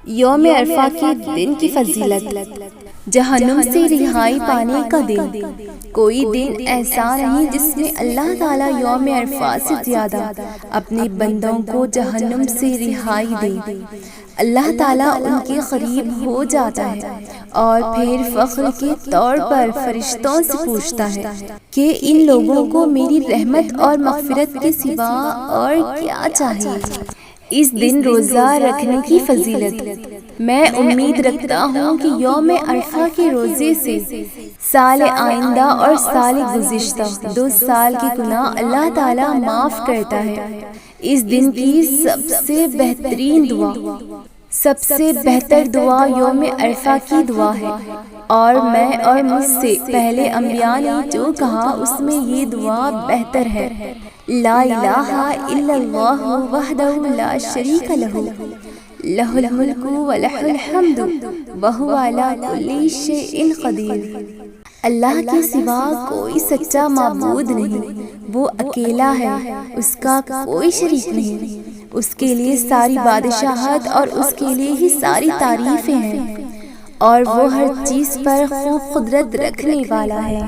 یوم عرفہ کے دن کی فضیلت۔ جہنم سے رہائی پانے کا دن۔ کوئی دن ایسا نہیں جس میں اللہ تعالیٰ یوم عرفہ سے زیادہ اپنے بندوں کو جہنم سے رہائی دے۔ اللہ تعالیٰ ان کے قریب ہو جاتا ہے اور پھر فخر کے طور پر فرشتوں سے پوچھتا ہے کہ ان لوگوں کو میری رحمت اور مغفرت کے سوا اور کیا چاہیے۔ اس دن روزہ رکھنے کی فضیلت۔ میں امید رکھتا ہوں کہ یوم عرفہ کے روزے سے سال آئندہ اور سال گزشتہ 2 سال کے گناہ اللہ تعالیٰ معاف کرتا ہے۔ اس دن کی سب سے بہترین دعا، سب سے بہتر دعا یوم عرفہ کی دعا ہے، اور میں اور مجھ سے پہلے انبیاء نے جو کہا اس میں یہ دعا بہتر ہے۔ لا الہ الا اللہ وحدہ لا شریک لہ، لہ الملک ولہ الحمد وہو علی کل شیء قدیر۔ اللہ کے سوا کوئی سچا معبود نہیں، وہ اکیلا ہے، اس کا کوئی شریک نہیں، اس کے لیے ساری بادشاہت اور اس کے لیے ہی ساری تعریفیں ہیں، اور وہ ہر چیز پر خوب قدرت رکھنے والا ہے۔